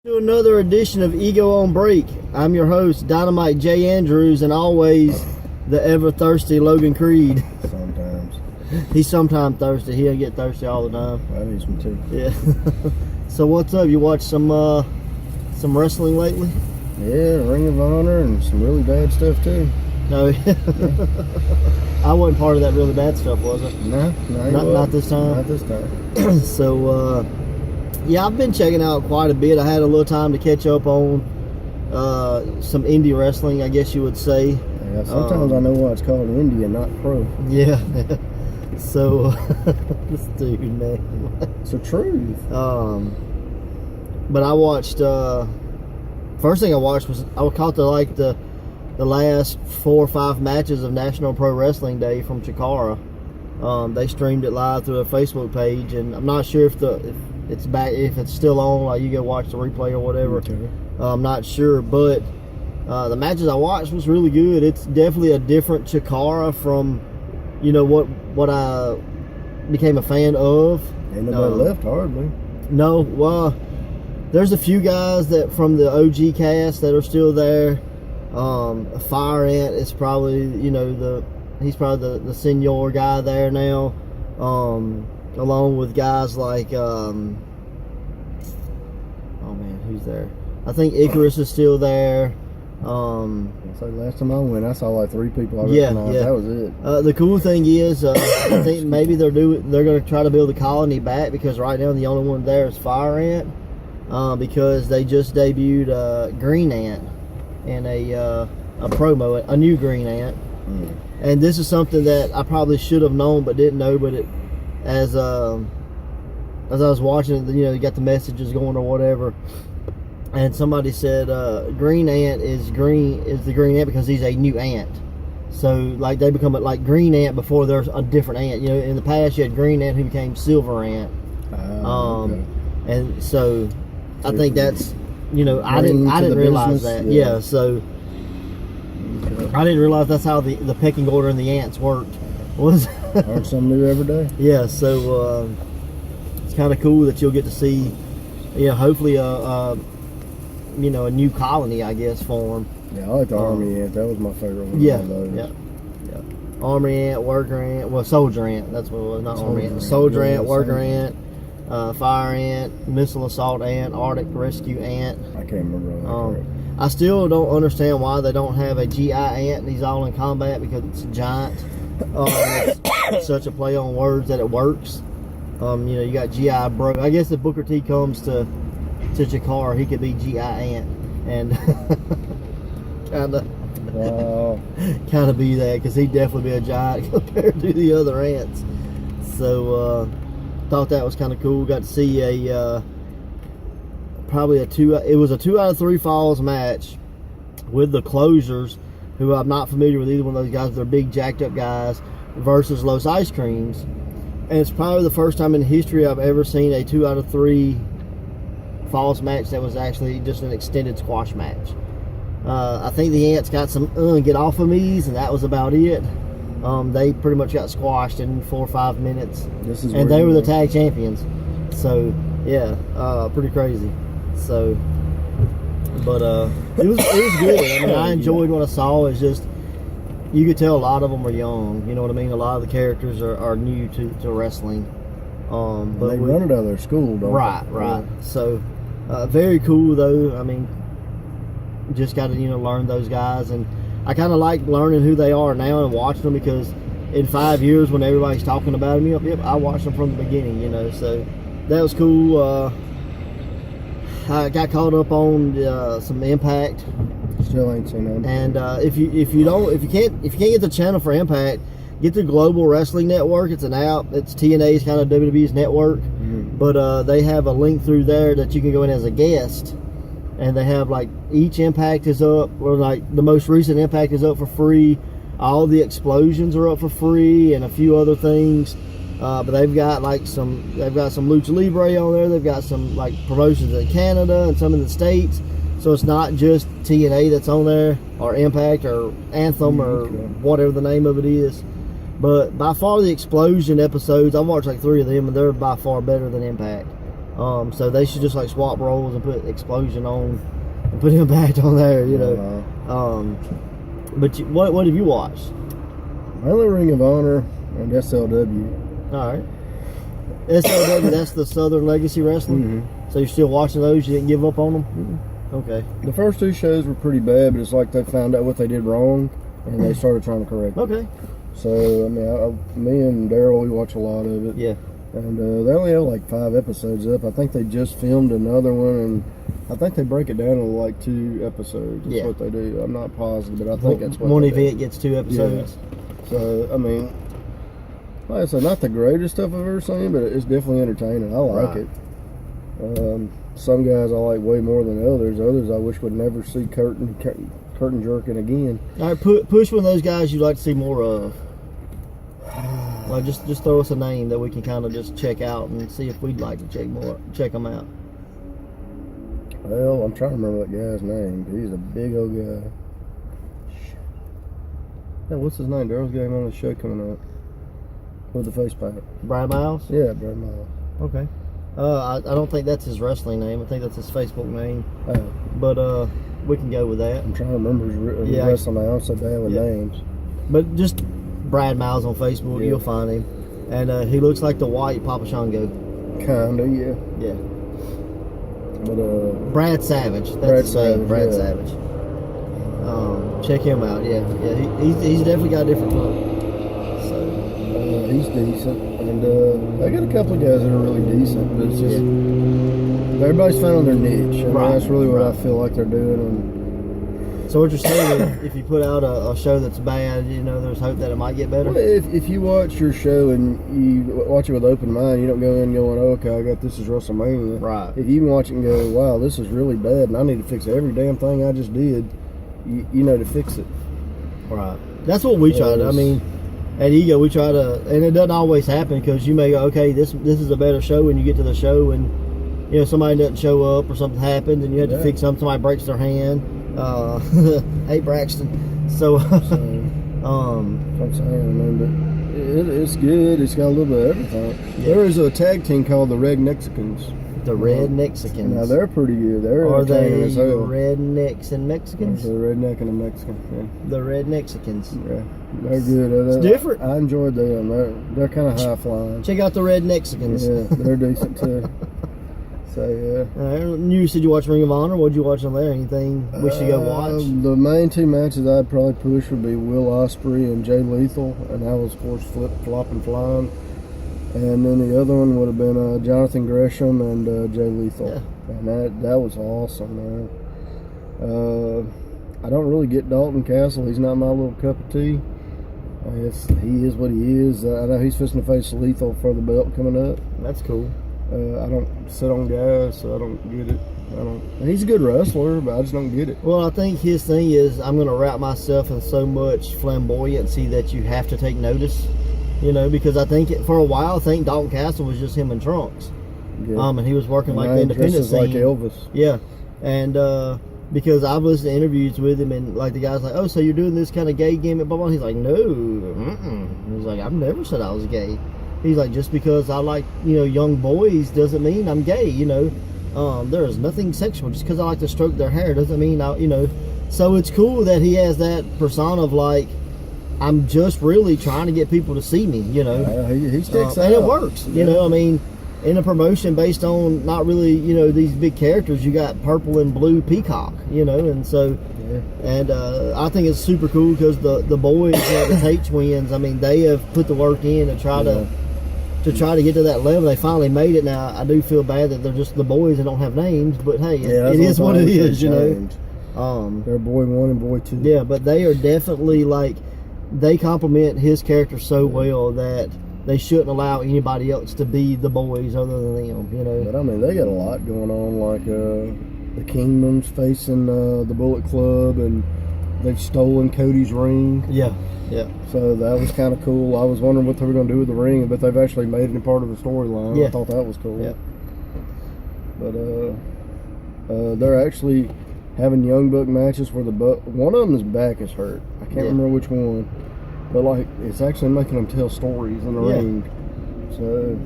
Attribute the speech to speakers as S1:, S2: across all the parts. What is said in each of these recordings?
S1: To another edition of Ego on Break. I'm your host, Dynamite J. Andrews, and always the ever thirsty Logan Creed.
S2: Sometimes.
S1: He's sometimes thirsty. He'll get thirsty all the time.
S2: I need some too.
S1: Yeah. So what's up? You watched some wrestling lately?
S2: Yeah, Ring of Honor and some really bad stuff too.
S1: No. I wasn't part of that really bad stuff, was I?
S2: No,
S1: Not this time.
S2: Not this time.
S1: So, yeah, I've been checking out quite a bit. I had a little time to catch up on some indie wrestling, I guess you would say.
S2: Yeah, sometimes I know why it's called indie and not pro.
S1: Yeah. So, this dude, man.
S2: It's the truth.
S1: But I watched. First thing I watched was I caught the last 4 or 5 matches of National Pro Wrestling Day from Chikara. They streamed it live through their Facebook page, and I'm not sure if it's back, if it's still on, like you go watch the replay or whatever.
S2: Okay.
S1: I'm not sure, but the matches I watched was really good. It's definitely a different Chikara from, you know, what I became a fan of.
S2: Ain't nobody left hardly.
S1: No, well, there's a few guys that from the OG cast that are still there. Fire Ant is probably, you know, he's probably the senior guy there now. Along with guys like, oh man, who's there? I think Icarus is still there.
S2: So last time I went, I saw like 3 people I recognized.
S1: Yeah.
S2: That was it.
S1: The cool thing is, I think maybe they're going to try to build the colony back, because right now the only one there is Fire Ant, because they just debuted Green Ant in a promo, a new Green Ant. And this is something that I probably should have known but didn't know, but as I was watching it, you know, you got the messages going or whatever, and somebody said Green Ant is the Green Ant because he's a new ant. So like they become like Green Ant before there's a different ant. You know, in the past you had Green Ant who became Silver Ant. Okay. And so I think that's, you know, I didn't realize that. Yeah, so I didn't realize that's how the pecking order and the ants worked.
S2: Learn something new every day.
S1: Yeah, so it's kind of cool that you'll get to see, you know, hopefully you know, a new colony, I guess, form.
S2: Yeah, I like the Army Ant. That was my favorite one.
S1: Yeah. Army Ant, Worker Ant, well, Soldier Ant. That's what it was, not Army Ant. Soldier Ant, Worker Ant, Fire Ant, Missile Assault Ant, Arctic Rescue Ant.
S2: I can't remember all that.
S1: I still don't understand why they don't have a GI Ant and he's all in combat, because it's a giant. It's such a play on words that it works. You know, you got GI Bro. I guess if Booker T comes to Chikara, he could be GI Ant and kind of be that, because he'd definitely be a giant compared to the other ants. So thought that was kind of cool. Got to see probably it was a 2 out of 3 falls match with the Closures, who I'm not familiar with either one of those guys. They're big jacked up guys, versus Los Ice Creams. And it's probably the first time in history I've ever seen a 2 out of 3 falls match that was actually just an extended squash match. I think the Ants got some get off of me's, and that was about it. They pretty much got squashed in 4 or 5 minutes, and they were the tag champions. So yeah, pretty crazy. So, but it was good. I mean, I enjoyed what I saw. It's just, you could tell a lot of them are young. You know what I mean? A lot of the characters are new to wrestling. But
S2: they run it out of their school, don't they?
S1: Right. So, very cool though. I mean, just got to, you know, learn those guys, and I kind of like learning who they are now and watching them, because in 5 years when everybody's talking about them, yep, I watched them from the beginning, you know. So that was cool. I got caught up on some Impact.
S2: Still ain't seen them.
S1: And if you can't get the channel for Impact, get the Global Wrestling Network. It's an app. It's TNA's kind of WWE's network, but they have a link through there that you can go in as a guest, and they have like each Impact is up, or like the most recent Impact is up for free. All the Explosions are up for free, and a few other things. But they've got some Lucha Libre on there. They've got some like promotions in Canada and some in the States. So it's not just TNA that's on there, or Impact, or Anthem, or whatever the name of it is. But by far the Explosion episodes, I've watched like 3 of them, and they're by far better than Impact. So they should just like swap roles and put Explosion on and put him back on there, you know. But what have you watched?
S2: Mainly Ring of Honor and SLW.
S1: All right. SLW, that's the Southern Legacy Wrestling.
S2: Mm-hmm.
S1: So you're still watching those? You didn't give up on them?
S2: Mm-hmm.
S1: Okay.
S2: The first 2 shows were pretty bad, but it's like they found out what they did wrong and they started trying to correct it.
S1: Okay.
S2: So, I mean, me and Daryl, we watch a lot of it.
S1: Yeah.
S2: And they only have like 5 episodes up. I think they just filmed another one, and I think they break it down into like 2 episodes. That's what they do. I'm not positive, but I think that's what
S1: one
S2: they
S1: event
S2: do.
S1: Gets 2 episodes.
S2: Yeah. So, I mean, like I said, not the greatest stuff I've ever seen, but it's definitely entertaining. I like it. Some guys I like way more than others. Others I wish would never see curtain jerking again.
S1: All right, push one of those guys you'd like to see more of. Like just throw us a name that we can kind of just check out and see if we'd like to check them out.
S2: Well, I'm trying to remember that guy's name. He's a big old guy. Yeah, what's his name? Daryl's got him on the show coming up with the face paint.
S1: Brad Miles?
S2: Yeah, Brad Miles.
S1: Okay. I don't think that's his wrestling name. I think that's his Facebook name.
S2: Oh.
S1: But we can go with that.
S2: I'm trying to remember his wrestling name. I'm so bad with names.
S1: But just Brad Miles on Facebook, you'll find him. And he looks like the white Papa Shango.
S2: Kinda, yeah.
S1: Yeah.
S2: But
S1: Brad Savage. That's his name. Brad Savage. Check him out. Yeah. He's definitely got a different look. So
S2: he's decent, and I got a couple of guys that are really decent, but it's just everybody's found their niche, and that's really what I feel like they're doing. And
S1: so what you're saying is, if you put out a show that's bad, you know, there's hope that it might get better?
S2: Well, if you watch your show and you watch it with open mind, you don't go in going, oh, okay, I got this is WrestleMania.
S1: Right.
S2: If you can watch it and go, wow, this is really bad, and I need to fix every damn thing I just did, you know to fix it.
S1: Right. That's what we try to. I mean, at Ego, we try to, and it doesn't always happen because you may go, okay, this is a better show, and you get to the show and, you know, somebody doesn't show up or something happens and you have to fix something, somebody breaks their hand. Hey, Braxton. So,
S2: I'm saying, man, but it's good. It's got a little bit of everything. Yeah. There is a tag team called the Red Mexicans.
S1: The Red Mexicans.
S2: Now they're pretty good. They're
S1: Are they
S2: as hell.
S1: rednecks and Mexicans?
S2: The redneck and the Mexican. Yeah.
S1: The Red Mexicans.
S2: Yeah, they're good.
S1: It's different.
S2: I enjoyed them. They're kind of high flying.
S1: Check out the Red Mexicans.
S2: Yeah, they're decent too. So
S1: you said you watched Ring of Honor. What'd you watch on there? Anything we should go watch?
S2: The main 2 matches I'd probably push would be Will Ospreay and Jay Lethal, and that was of course Flip, Flop, and Flying. And then the other one would have been Jonathan Gresham and Jay Lethal. Yeah. And that was awesome, man. I don't really get Dalton Castle. He's not my little cup of tea. He is what he is. I know he's fixing to face Lethal for the belt coming up.
S1: That's cool.
S2: I don't sit on guys, so I don't get it. He's a good wrestler, but I just don't get it.
S1: Well, I think his thing is I'm going to wrap myself in so much flamboyancy that you have to take notice. You know, because I think for a while, I think Dalton Castle was just him in trunks. Yeah. And he was working like the independent scene.
S2: Like Elvis.
S1: Yeah. And because I've listened to interviews with him, and like the guy's like, oh, so you're doing this kind of gay gimmick, blah, blah. He's like, no. He's like, I've never said I was gay. He's like, just because I like, you know, young boys doesn't mean I'm gay, you know. There is nothing sexual. Just because I like to stroke their hair doesn't mean you know. So it's cool that he has that persona of like, I'm just really trying to get people to see me, you know.
S2: He sticks out.
S1: And it works, you know. I mean, in a promotion based on not really, you know, these big characters, you got purple and blue peacock, you know, and so, and I think it's super cool because the boys, the Tate twins, I mean, they have put the work in and try to get to that level. They finally made it. Now, I do feel bad that they're just the boys that don't have names, but hey, it is what it is, you know.
S2: They're boy 1 and boy 2.
S1: Yeah, but they are definitely like, they complement his character so well that they shouldn't allow anybody else to be the boys other than them, you know.
S2: But I mean, they got a lot going on, like the Kingdom's facing the Bullet Club, and they've stolen Cody's ring.
S1: Yeah.
S2: So that was kind of cool. I was wondering what they were going to do with the ring, but they've actually made it a part of the storyline.
S1: Yeah.
S2: I thought that was cool.
S1: Yeah.
S2: But they're actually having Young Buck matches where one of them's back is hurt. I can't remember which one, but like it's actually making them tell stories in the ring. So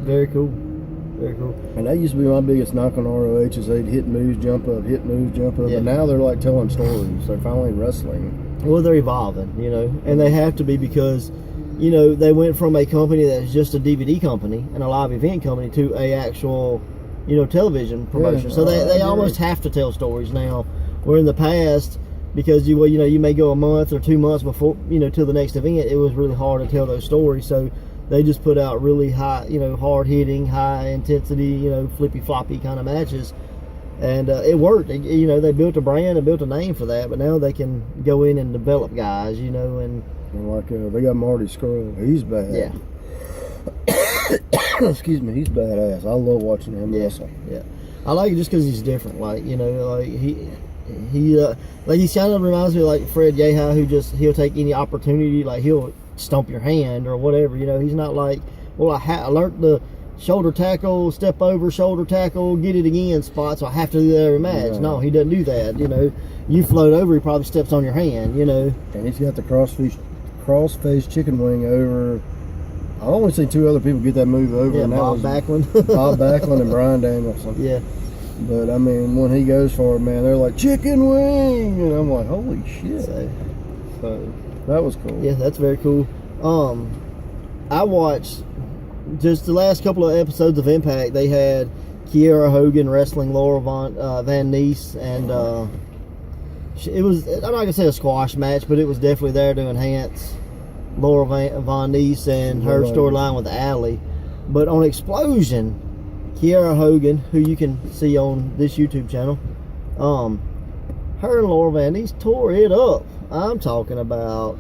S1: very cool. Very cool.
S2: And that used to be my biggest knock on ROH is they'd hit moves, jump up, hit moves, jump up.
S1: Yeah.
S2: But now they're like telling stories. They're finally wrestling.
S1: Well, they're evolving, you know, and they have to be because, you know, they went from a company that's just a DVD company and a live event company to a actual, you know, television promotion.
S2: Yeah,
S1: So they almost have to tell stories now. Where in the past, because you may go a month or 2 months before, you know, till the next event, it was really hard to tell those stories. So they just put out really high, you know, hard hitting, high intensity, you know, flippy floppy kind of matches. And it worked. You know, they built a brand and built a name for that, but now they can go in and develop guys, you know, and
S2: like they got Marty Scurll. He's bad.
S1: Yeah.
S2: Excuse me, he's badass. I love watching him wrestle.
S1: Yeah, I like it just because he's different. Like, you know, like he kind of reminds me of like Fred Yehi, who he'll take any opportunity. Like he'll stomp your hand or whatever. You know, he's not like, well, I learned the shoulder tackle, step over, shoulder tackle, get it again spot, so I have to do that every match.
S2: Yeah.
S1: No, he doesn't do that. You know, you float over, he probably steps on your hand. You know,
S2: and he's got the cross-face chicken wing over. I only seen 2 other people get that move over.
S1: Yeah,
S2: and that
S1: Bob
S2: was
S1: Backlund.
S2: Bob Backlund and Brian Danielson.
S1: Yeah.
S2: But I mean, when he goes for it, man, they're like chicken wing, and I'm like, holy shit. So that was cool.
S1: Yeah, that's very cool. I watched just the last couple of episodes of Impact. They had Kiera Hogan wrestling Laura Van Ness, and it was, I'm not gonna say a squash match, but it was definitely there to enhance Laura Van Ness and her storyline with Allie. But on Explosion, Kiera Hogan, who you can see on this YouTube channel, her and Laura Van Ness tore it up. I'm talking about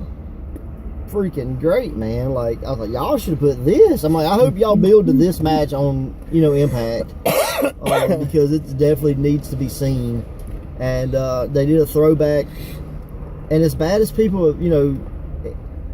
S1: freaking great, man. Like, I was like, y'all should have put this. I'm like, I hope y'all build to this match on, you know, Impact, because it definitely needs to be seen. And they did a throwback, and as bad as people, you know,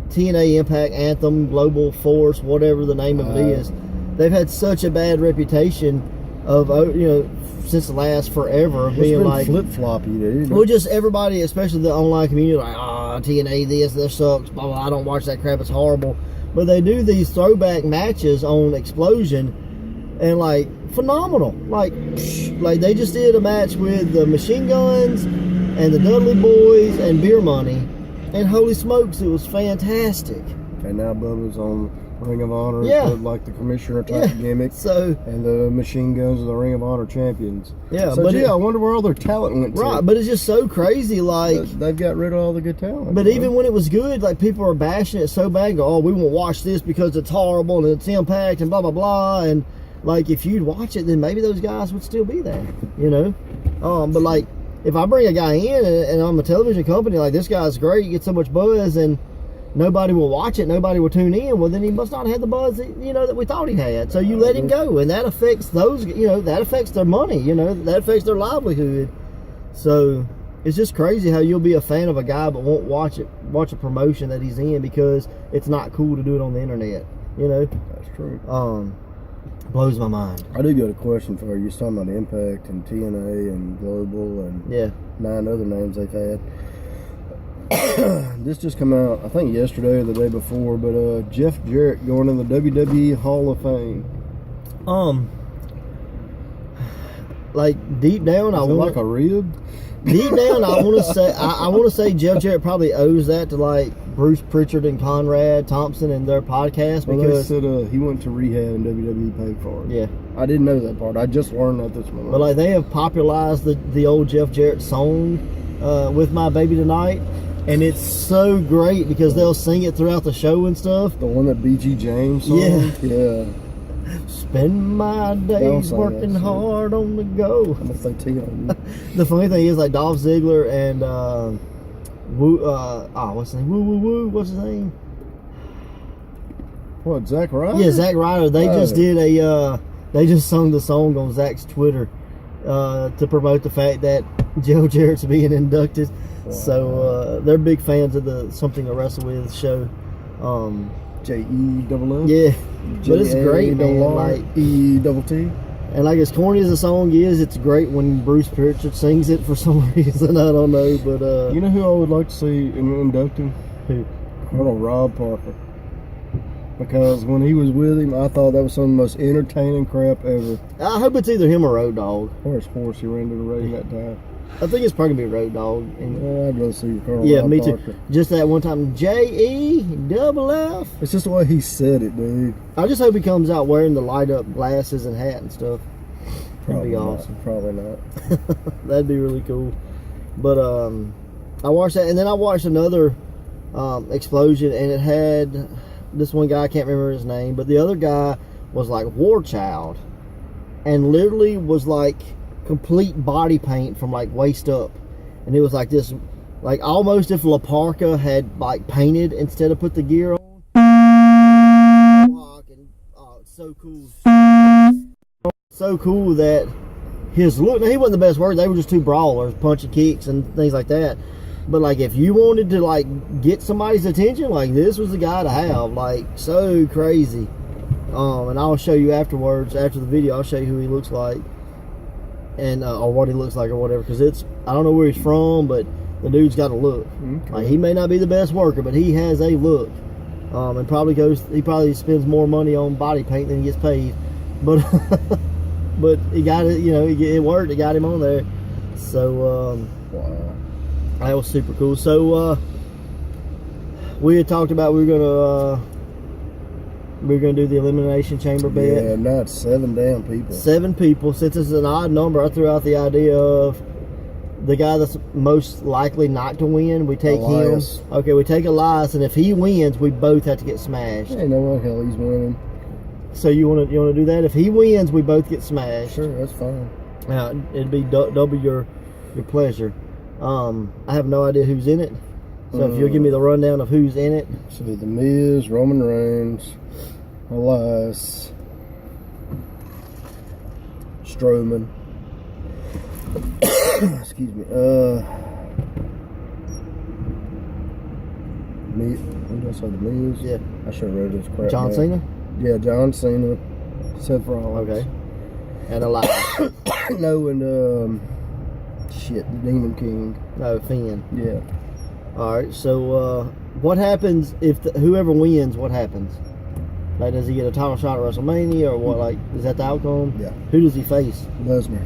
S1: TNA, Impact, Anthem, Global Force, whatever the name of it is, they've had such a bad reputation of, you know, since the last forever of being like
S2: flip-floppy, dude.
S1: Well, just everybody, especially the online community, like, TNA this sucks, blah, blah, I don't watch that crap, it's horrible. But they do these throwback matches on Explosion, and like, phenomenal. Like they just did a match with the Machine Guns and the Dudley Boys and Beer Money, and holy smokes, it was fantastic.
S2: And now Bubba's on Ring of Honor, like the commissioner type gimmick.
S1: So,
S2: and the Machine Guns are the Ring of Honor champions.
S1: Yeah,
S2: so, I wonder where all their talent went to.
S1: Right, but it's just so crazy. Like,
S2: they've got rid of all the good talent.
S1: But even when it was good, like, people are bashing it so bad. Go, we won't watch this because it's horrible and it's Impact and blah blah blah. And like, if you'd watch it, then maybe those guys would still be there. You know, but like, if I bring a guy in and I'm a television company, like, this guy's great, you get so much buzz, and nobody will watch it, nobody will tune in, well, then he must not have the buzz that, you know, that we thought he had. So you let him go, and that affects those, you know, that affects their money, you know, that affects their livelihood. So it's just crazy how you'll be a fan of a guy but won't watch a promotion that he's in because it's not cool to do it on the internet, you know.
S2: That's true.
S1: Blows my mind.
S2: I do got a question for you. You're talking about Impact and TNA and Global and 9 other names they've had. This just come out, I think yesterday or the day before, but Jeff Jarrett going in the WWE Hall of Fame.
S1: Like, deep down,
S2: like a rib.
S1: Deep down, I want to say Jeff Jarrett probably owes that to like Bruce Pritchard and Conrad Thompson and their podcast, because
S2: they said he went to rehab and WWE paid for it.
S1: Yeah,
S2: I didn't know that part. I just learned that this morning.
S1: But like, they have popularized the old Jeff Jarrett song, "With My Baby Tonight." And it's so great because they'll sing it throughout the show and stuff.
S2: The one that BG James sung?
S1: Yeah. Spend my days working hard on the go.
S2: I'm going to say T on you.
S1: The funny thing is, like, Dolph Ziggler and what's his name? What's his name?
S2: What, Zack Ryder?
S1: Yeah, Zack Ryder. They just did they just sung the song on Zack's Twitter to promote the fact that Joe Jarrett's being inducted. Wow. So they're big fans of the Something to Wrestle With show.
S2: J-E-double-L?
S1: Yeah, but it's great, man. Like,
S2: E-double-T?
S1: And like, as corny as the song is, it's great when Bruce Pritchard sings it for some reason. I don't know, but
S2: you know who I would like to see inducted?
S1: Who?
S2: Colonel Rob Parker. because when he was with him, I thought that was some of the most entertaining crap ever.
S1: I hope it's either him or Road Dogg.
S2: Or his horse he ran to the ring that time.
S1: I think it's probably gonna be Road Dogg.
S2: Well, I'd rather see Carl.
S1: Yeah, me too. Just that one time, JEFF.
S2: It's just the way he said it, dude.
S1: I just hope he comes out wearing the light up glasses and hat and stuff. That'd be awesome.
S2: Probably not.
S1: That'd be really cool. But I watched that, and then I watched another explosion, and it had this one guy, I can't remember his name, but the other guy was like War Child, and literally was like complete body paint from like waist up, and it was like this, like almost if La Parka had like painted instead of put the gear on. Oh, it's so cool. So cool that his look, now he wasn't the best worker, they were just two brawlers punching kicks and things like that, but like if you wanted to like get somebody's attention, like this was the guy to have. Like so crazy. And I'll show you afterwards, after the video, I'll show you who he looks like, and or what he looks like or whatever, because it's, I don't know where he's from, but the dude's got a look. Okay. Like he may not be the best worker, but he has a look. And he probably spends more money on body paint than he gets paid, but but he got it, you know, it worked, it got him on there. So
S2: Wow,
S1: that was super cool. So we had talked about we were gonna do the elimination chamber bet.
S2: yeah, not 7 damn people.
S1: 7 people. Since it's an odd number, I threw out the idea of the guy that's most likely not to win. We take
S2: Elias.
S1: him. Okay, we take Elias, and if he wins, we both have to get smashed.
S2: Ain't no way hell he's winning.
S1: So you want to do that? If he wins, we both get smashed.
S2: Sure, that's fine.
S1: It'd be double your pleasure. I have no idea who's in it. So if you'll give me the rundown of who's in it.
S2: So The Miz, Roman Reigns, Elias, Strowman. Excuse me. Who did I say? The Miz?
S1: Yeah.
S2: I should have wrote this crap.
S1: John
S2: down.
S1: Cena?
S2: Yeah, John Cena, Seth Rollins.
S1: Okay. And Elias.
S2: No, and shit, the Demon King.
S1: No, Finn.
S2: Yeah.
S1: Alright, so what happens if whoever wins, what happens? Like, does he get a title shot at WrestleMania, or what? Like, is that the outcome?
S2: Yeah.
S1: Who does he face?
S2: Lesnar.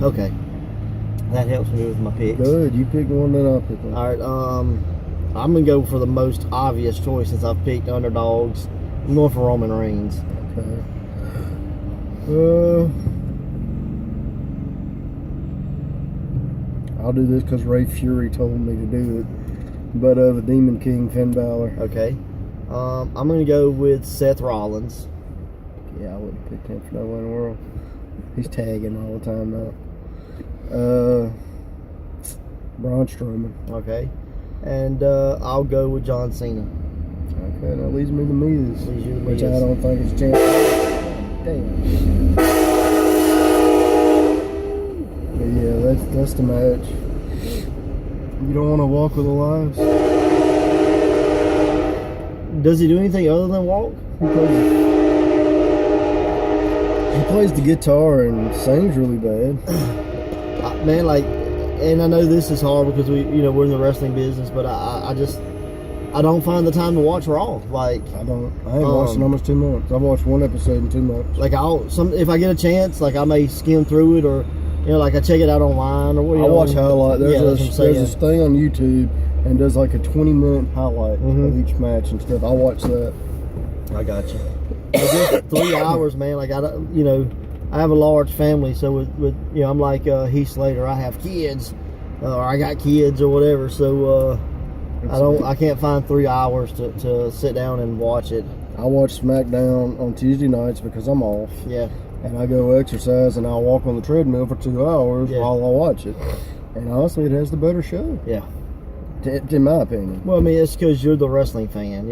S1: Okay. That helps me with my picks.
S2: Good, you pick one, then I'll pick one.
S1: Alright, I'm going to go for the most obvious choice since I've picked underdogs. I'm going for Roman Reigns.
S2: Okay. I'll do this because Ray Fury told me to do it. But the Demon King, Finn Balor.
S1: Okay. I'm going to go with Seth Rollins.
S2: Yeah, I wouldn't pick him for no one in the world. He's tagging all the time now. Braun Strowman.
S1: Okay. And I'll go with John Cena.
S2: Okay, that leaves me The Miz.
S1: Leaves you The
S2: Which
S1: Miz.
S2: I don't think is a chance. Damn. But yeah, that's the match. You don't want to walk with Elias?
S1: Does he do anything other than walk?
S2: He plays the guitar and sings really bad.
S1: Man, like, and I know this is hard because we're in the wrestling business, but I don't find the time to watch Raw. Like,
S2: I ain't watched in almost 2 months. I've watched one episode in 2 months.
S1: Like, if I get a chance, like I may skim through it, or like I check it out online, or what.
S2: I watch highlight. There's
S1: there's
S2: this thing on YouTube and does like a 20-minute highlight of each match and stuff. I watch that.
S1: I got you. Just 3 hours, man. Like I have a large family, so with I'm like Heath Slater. I have kids, or I got kids, or whatever. So I can't find 3 hours to sit down and watch it.
S2: I watch SmackDown on Tuesday nights because I'm off.
S1: Yeah.
S2: And I go exercise and I'll walk on the treadmill for 2 hours while I watch it. And honestly, it has the better show.
S1: Yeah.
S2: In my opinion.
S1: Well, I mean, it's because you're the wrestling fan.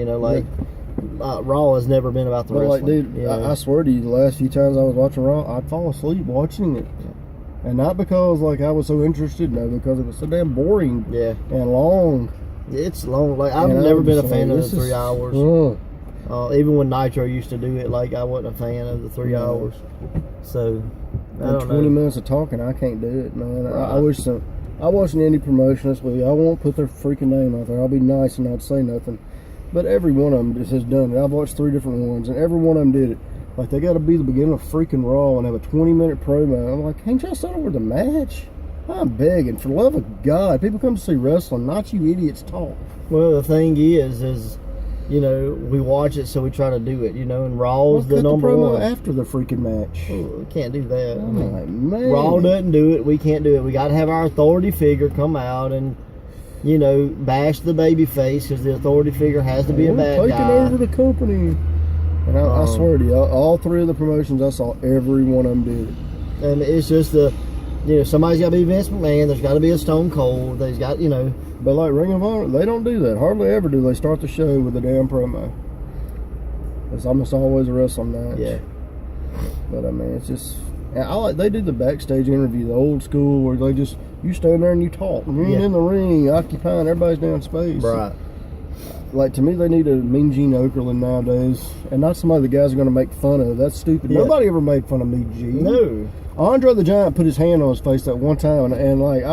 S1: Raw has never been about the wrestling.
S2: Like, dude, I swear to you, the last few times I was watching Raw, I'd fall asleep watching it. Yeah. And not because like I was so interested, no, because it was so damn boring. Yeah. And long.
S1: It's long. Like I've never been a fan of the 3 hours. Even when Nitro used to do it, like I wasn't a fan of the 3 hours. So I don't
S2: 20
S1: know.
S2: minutes of talking, I can't do it, man.
S1: Right.
S2: I wish I watch any promotion this week. I won't put their freaking name out there. I'll be nice and not say nothing. but every one of them just has done it. I've watched 3 different ones, and every one of them did it. Like, they got to be the beginning of freaking Raw and have a 20-minute promo. I'm like, can't y'all start over the match? I'm begging, for the love of God, people come to see wrestling, not you idiots talk.
S1: Well, the thing is, you know, we watch it, so we try to do it, you know, and Raw's the number
S2: promo
S1: one.
S2: after the freaking match.
S1: Oh, we can't do that.
S2: I'm like, man.
S1: Raw doesn't do it. We can't do it. We got to have our authority figure come out and, you know, bash the baby face because the authority figure has to be a bad
S2: taking
S1: guy.
S2: over the company. And I swear to you, all 3 of the promotions I saw, every one of them did it.
S1: And it's just you know, somebody's got to be Vince McMahon. There's got to be a Stone Cold. There's got, you know.
S2: But like Ring of Honor, they don't do that. Hardly ever do they start the show with a damn promo. It's almost always a wrestling match.
S1: Yeah.
S2: But I mean, it's just, they do the backstage interview, the old school, where they just, you stand there and you talk. You ain't in the ring, occupying everybody's damn space.
S1: Right.
S2: Like, to me, they need a Mean Gene Okerlund nowadays, and not somebody the guys are going to make fun of. That's stupid.
S1: Yeah.
S2: Nobody ever made fun of Mean Gene.
S1: No.
S2: Andre the Giant put his hand on his face that one time, and like,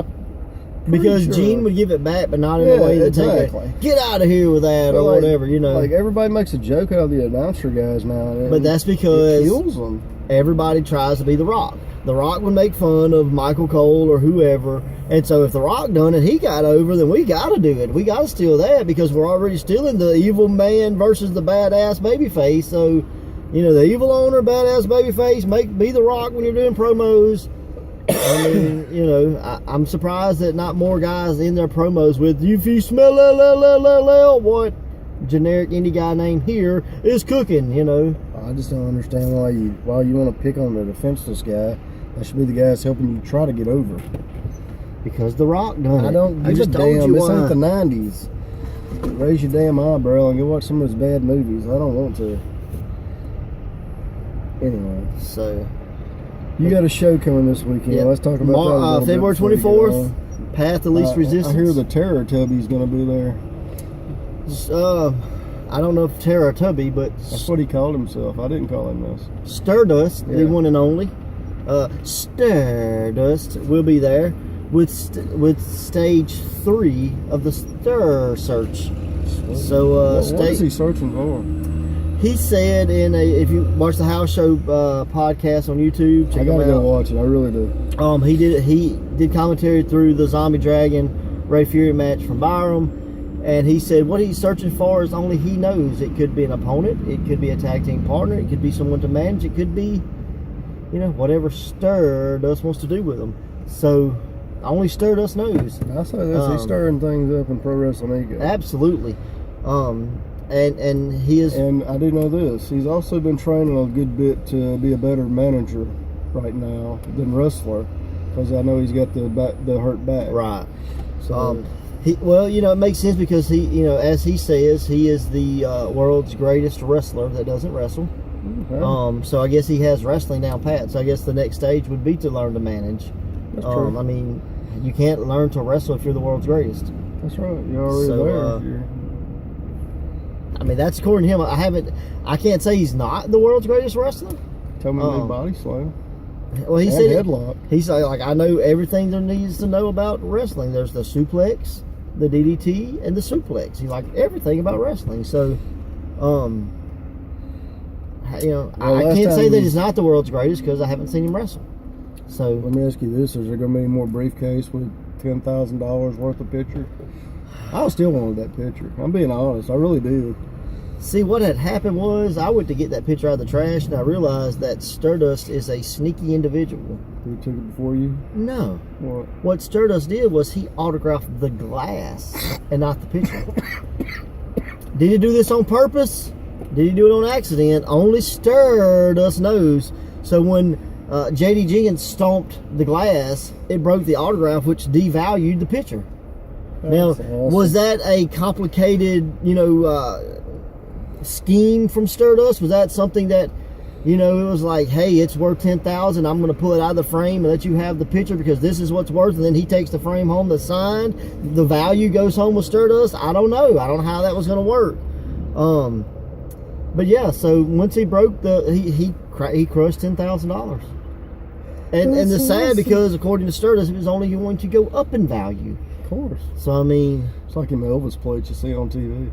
S1: because
S2: sure.
S1: Gene would give it back, but not in a way that
S2: exactly.
S1: get out of here with that, or
S2: like,
S1: whatever, you know.
S2: Like, everybody makes a joke out of the announcer guys now.
S1: But that's because
S2: it kills them.
S1: Everybody tries to be The Rock. The Rock would make fun of Michael Cole or whoever, and so if The Rock done it, he got over, then we got to do it. We got to steal that because we're already stealing the evil man versus the badass babyface. So, you know, the evil owner, badass babyface, be The Rock when you're doing promos. I mean, you know, I'm surprised that not more guys in their promos with, if you smell what generic indie guy named here is cooking, you know.
S2: I just don't understand why you want to pick on the defenseless guy. That should be the guy that's helping you try to get over.
S1: Because The Rock done it.
S2: I don't give a damn. This ain't the 90s. Raise your damn eyebrow and go watch some of his bad movies. I don't want to. Anyway.
S1: So.
S2: You got a show coming this weekend.
S1: Yeah.
S2: Let's talk about that.
S1: February 24th. Path of Least Resistance.
S2: I hear the Terror Tubby's going to be there.
S1: I don't know if Terror Tubby, but
S2: that's what he called himself. I didn't call him this.
S1: Sterdust, the one and only. Sterdust will be there with stage 3 of the SterSearch. So
S2: what is he searching for?
S1: He said if you watch the House Show podcast on YouTube, check
S2: I gotta
S1: him out.
S2: go watch it. I really do.
S1: He did commentary through the Zombie Dragon Ray Fury match from Byram. And he said what he's searching for is only he knows. It could be an opponent. It could be a tag team partner. It could be someone to manage. It could be, you know, whatever Sterdust wants to do with them. So, only Sterdust knows.
S2: I say this. He's stirring things up in pro wrestling ego.
S1: Absolutely. And he is...
S2: And I do know this. He's also been training a good bit to be a better manager right now than wrestler. Because I know he's got the hurt back.
S1: Right.
S2: So...
S1: well, you know, it makes sense because he, you know, as he says, he is the world's greatest wrestler that doesn't wrestle. Okay. So I guess he has wrestling down pat. So I guess the next stage would be to learn to manage.
S2: That's true.
S1: I mean, you can't learn to wrestle if you're the world's greatest.
S2: That's right. You're already there.
S1: I mean, that's according to him. I can't say he's not the world's greatest wrestler.
S2: Tell me the body slam.
S1: Well, he said
S2: headlock.
S1: He's like, I know everything there needs to know about wrestling. There's the suplex, the DDT, and the suplex. He's like everything about wrestling. So, you know, I can't say that he's not the world's greatest because I haven't seen him wrestle. So
S2: let me ask you this: is there going to be any more briefcase with $10,000 worth of picture? I still wanted that picture. I'm being honest. I really do.
S1: See, what had happened was I went to get that picture out of the trash, and I realized that Sterdust is a sneaky individual.
S2: Who took it before you?
S1: No.
S2: What
S1: Sterdust did was he autographed the glass and not the picture. Did he do this on purpose? Did he do it on accident? Only Sterdust knows. So when JD Jenkins stomped the glass, it broke the autograph, which devalued the picture. That's awesome. Was that a complicated, you know, scheme from Sterdust? Was that something that, you know, it was like, hey, it's worth $10,000. I'm going to pull it out of the frame and let you have the picture because this is what's worth. And then he takes the frame home that's signed. The value goes home with Sterdust. I don't know. I don't know how that was going to work. But yeah, so once he broke he crushed $10,000. And it's sad because according to Sterdust, it was only going to go up in value.
S2: Of course.
S1: So I mean,
S2: it's like them Elvis plates you see on TV.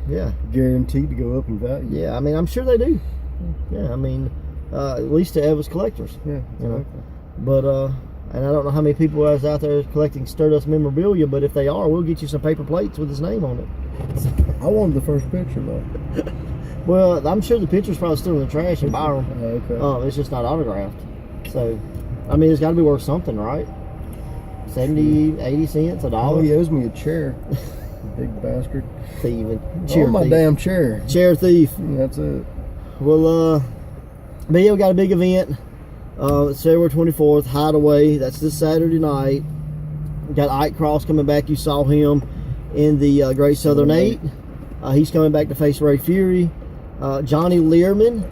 S1: Yeah.
S2: Guaranteed to go up in value.
S1: Yeah, I mean, I'm sure they do. Yeah, I mean, at least to Eva's collectors.
S2: Yeah,
S1: You know?
S2: exactly.
S1: But, and I don't know how many people is out there collecting Sterdust memorabilia, but if they are, we'll get you some paper plates with his name on it.
S2: I wanted the first picture, though.
S1: Well, I'm sure the picture's probably still in the trash in Byram.
S2: Okay.
S1: It's just not autographed. So, I mean, it's got to be worth something, right? 70, 80 cents, $1.
S2: Oh, he owes me a chair. Big bastard.
S1: Thieving.
S2: Oh, my damn chair.
S1: Chair thief.
S2: That's it.
S1: Well, but yeah, we got a big event. It's February 24th, Hideaway. That's this Saturday night. We got Ike Cross coming back. You saw him in the Great Southern 8. He's coming back to face Ray Fury. Johnny Learman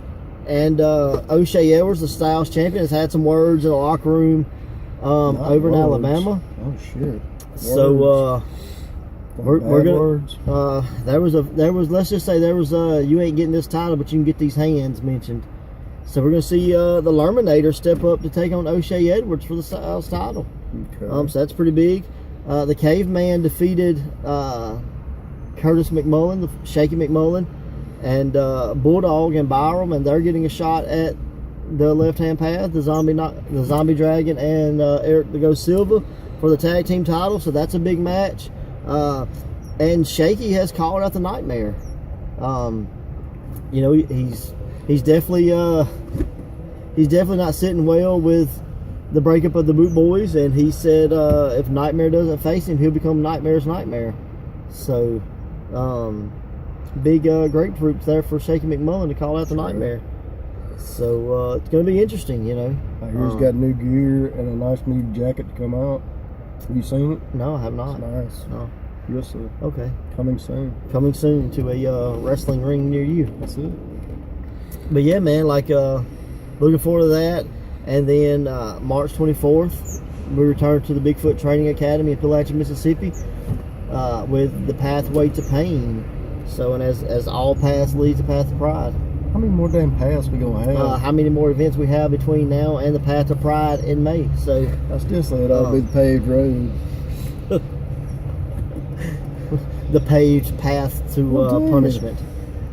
S1: and O'Shea Edwards, the Styles champion, has had some words in the locker room over in Alabama.
S2: Oh shit!
S1: So we're gonna.
S2: Words.
S1: There was let's just say there was you ain't getting this title, but you can get these hands mentioned. So we're gonna see the Lerminator step up to take on O'Shea Edwards for the Styles title.
S2: Okay.
S1: So that's pretty big. The Caveman defeated Curtis McMullen, the Shaky McMullen, and Bulldog and Byram, and they're getting a shot at the left-hand path, the Zombie Dragon, and Eric the Ghost Silva for the tag team title. So that's a big match. And Shaky has called out the Nightmare. You know, he's definitely not sitting well with the breakup of the Boot Boys, and he said if Nightmare doesn't face him, he'll become Nightmare's Nightmare. So big grapefruits there for Shaky McMullen to call out the Nightmare. So it's going to be interesting, you know.
S2: I hear he's got new gear and a nice new jacket to come out. Have you seen it?
S1: No, I have not.
S2: It's nice.
S1: No.
S2: You'll see.
S1: Okay.
S2: Coming soon.
S1: Coming soon to a wrestling ring near you.
S2: That's it.
S1: But yeah, man, like looking forward to that. And then March 24th, we return to the Bigfoot Training Academy in Palachi, Mississippi, with the Pathway to Pain. So, and as all paths lead to Path of Pride.
S2: How many more damn paths we gonna have?
S1: How many more events we have between now and the Path of Pride in May? So
S2: I still say it ought to be the paved road.
S1: The paved path to punishment.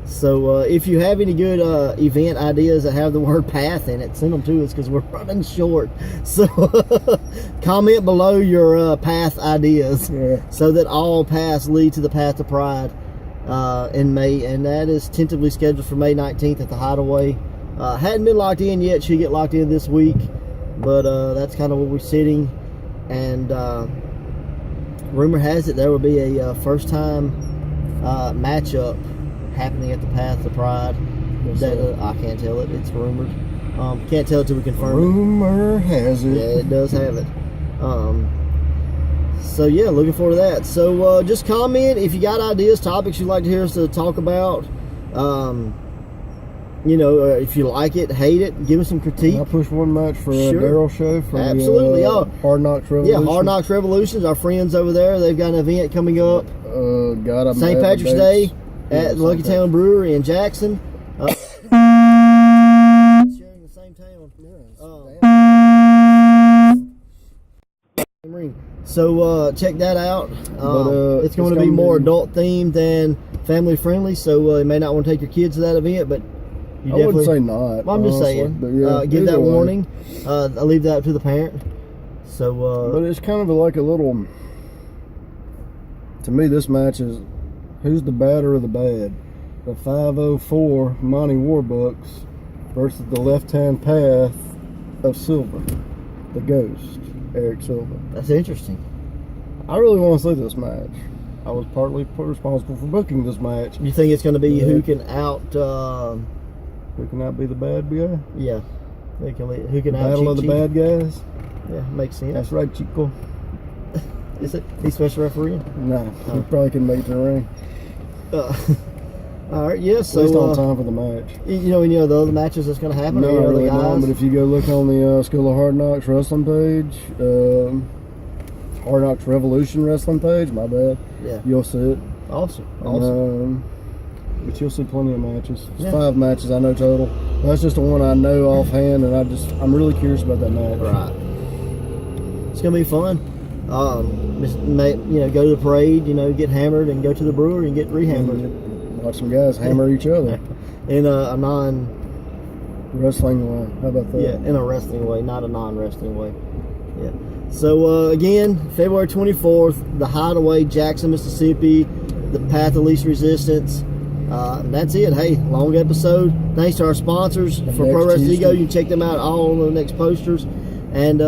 S1: So if you have any good event ideas that have the word path in it, send them to us because we're running short. So comment below your path ideas, so that all paths lead to the Path of Pride in May, and that is tentatively scheduled for May 19th at the Hideaway. Hadn't been locked in yet. Should get locked in this week, but that's kind of where we're sitting. And rumor has it there will be a first time matchup happening at the Path of Pride. That I can't tell it. It's rumored. Can't tell it till we confirm it.
S2: Rumor has it.
S1: Yeah, it does have it. So yeah, looking forward to that. So just comment if you got ideas, topics you'd like to hear us to talk about. You know, if you like it, hate it, give us some critique.
S2: I'll push one match for
S1: Sure.
S2: Daryl show for
S1: Absolutely.
S2: Hard Knocks Revolution.
S1: Yeah, Hard Knocks Revolutions. Our friends over there, they've got an event coming up.
S2: God,
S1: St. Patrick's Day at Lucky Town Brewery in Jackson. Sharing the same town. So check that out. It's going to be more adult themed than family friendly, so you may not want to take your kids to that event, but you
S2: I wouldn't say not.
S1: Well, I'm just saying.
S2: But yeah,
S1: give that warning. I leave that up to the parent. So,
S2: but it's kind of like a little. To me, this match is who's the bad or the bad. The 504 Monty Warbucks versus the left-hand path of Silver, the Ghost, Eric Silva.
S1: That's interesting.
S2: I really want to see this match. I was partly responsible for booking this match.
S1: You think it's going to be who can out?
S2: Who can out be the bad guy?
S1: Yeah, who can out?
S2: Battle of the
S1: Chief?
S2: bad guys.
S1: Yeah, makes sense.
S2: That's right, Chico.
S1: Is it? He's special referee?
S2: Nah, he probably can make the ring.
S1: All right, yeah. So
S2: at least on time for the match.
S1: You know any of the other matches that's going to happen?
S2: No,
S1: or
S2: I
S1: any
S2: really
S1: other guys?
S2: don't. But if you go look on the School of Hard Knocks wrestling page, Hard Knocks Revolution wrestling page, my bad.
S1: Yeah.
S2: You'll see it.
S1: Awesome.
S2: But you'll see plenty of matches. It's
S1: Yeah.
S2: 5 matches I know total. That's just the one I know offhand, and I'm really curious about that match.
S1: Right. It's gonna be fun. Just go to the parade, get hammered, and go to the brewery and get rehammered.
S2: Watch some guys hammer each other
S1: in a non
S2: wrestling way. How about that?
S1: Yeah, in a wrestling way, not a non-wrestling way. Yeah. So again, February 24th, the Hideaway, Jackson, Mississippi, the Path of Least Resistance. That's it. Hey, long episode. Thanks to our sponsors for Pro Wrestling Ego. You can check them out all on the next posters. And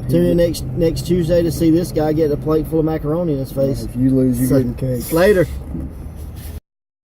S1: tune in next Tuesday to see this guy get a plate full of macaroni in his face.
S2: If you lose, you're getting cake.
S1: Later.